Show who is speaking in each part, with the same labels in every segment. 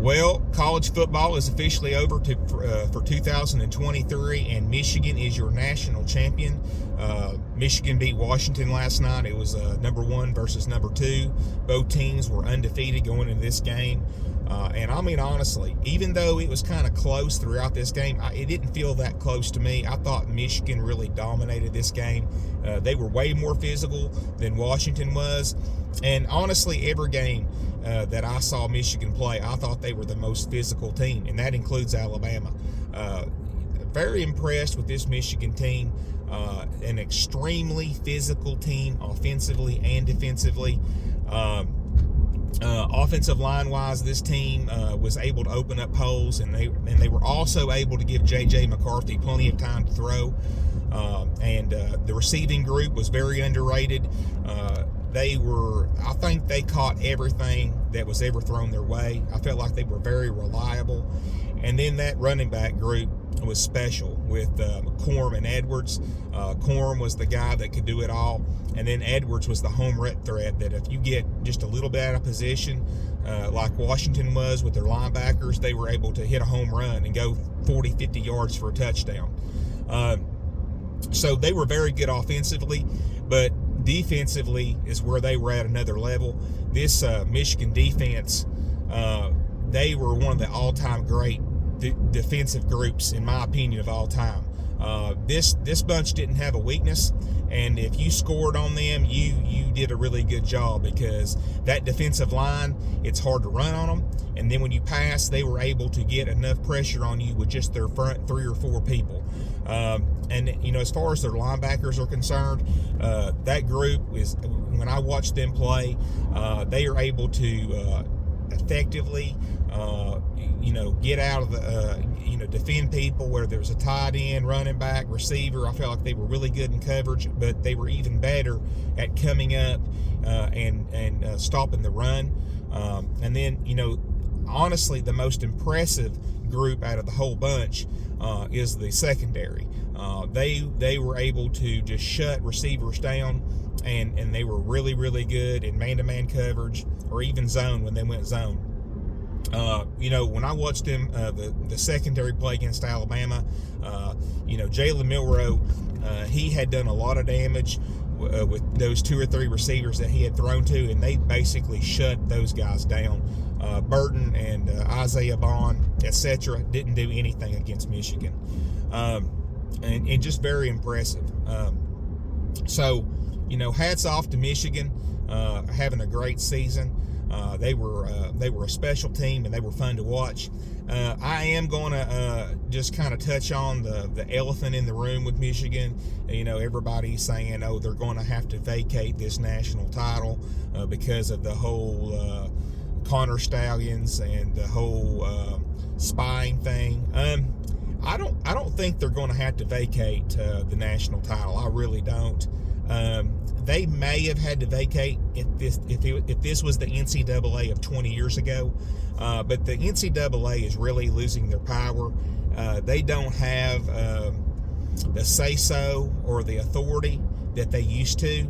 Speaker 1: Well, college football is officially over for 2023, and Michigan is your national champion. Michigan beat Washington last night. It was number 1 versus number 2. Both teams were undefeated going into this game. And I mean, honestly, even though it was kind of close throughout this game, it didn't feel that close to me. I thought Michigan really dominated this game. They were way more physical than Washington was. And honestly, every game that I saw Michigan play, I thought they were the most physical team, and that includes Alabama. Very impressed with this Michigan team. An extremely physical team, offensively and defensively. Offensive line wise, this team was able to open up holes, and they were also able to give J.J. McCarthy plenty of time to throw. And the receiving group was very underrated. I think they caught everything that was ever thrown their way. I felt like they were very reliable. And then that running back group was special with Corm and Edwards. Corm was the guy that could do it all. And then Edwards was the home run threat that if you get just a little bit out of position, like Washington was with their linebackers, they were able to hit a home run and go 40, 50 yards for a touchdown. So they were very good offensively, but defensively is where they were at another level. This Michigan defense, they were one of the all-time great defensive groups, in my opinion, of all time. This bunch didn't have a weakness, and if you scored on them, you did a really good job, because that defensive line, it's hard to run on them, and then when you pass, they were able to get enough pressure on you with just their front 3 or 4 people. And you know, as far as their linebackers are concerned, that group is, when I watch them play, they are able to effectively get out of the defend people, whether there's a tight end, running back, receiver. I felt like they were really good in coverage, but they were even better at coming up and stopping the run. And then, honestly, the most impressive group out of the whole bunch is the secondary. They were able to just shut receivers down, and they were really, really good in man-to-man coverage, or even zone when they went zone. When I watched them, the secondary play against Alabama, Jalen Milroe, he had done a lot of damage with those 2 or 3 receivers that he had thrown to, and they basically shut those guys down. Burton and Isaiah Bond, etc., didn't do anything against Michigan. And just very impressive. So, hats off to Michigan, having a great season. They were a special team, and they were fun to watch. I am going to just kind of touch on the elephant in the room with Michigan. Everybody's saying, oh, they're going to have to vacate this national title because of the whole Connor Stallions and the whole spying thing. I don't think they're going to have to vacate the national title. I really don't. They may have had to vacate if this was the NCAA of 20 years ago, but the NCAA is really losing their power. They don't have the say-so or the authority that they used to,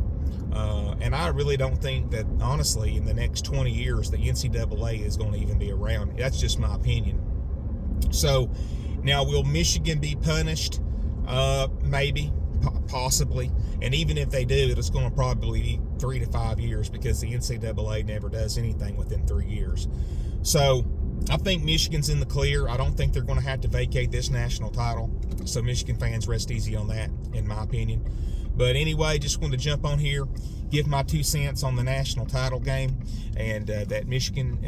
Speaker 1: and I really don't think that, honestly, in the next 20 years, the NCAA is going to even be around. That's just my opinion. So, now, will Michigan be punished? Maybe. Possibly, and even if they do, it's going to probably be 3 to 5 years, because the NCAA never does anything within 3 years. So I think Michigan's in the clear. I don't think they're going to have to vacate this national title, so Michigan fans rest easy on that, in my opinion. But anyway, just wanted to jump on here, give my 2 cents on the national title game, and that Michigan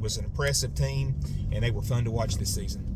Speaker 1: was an impressive team, and they were fun to watch this season.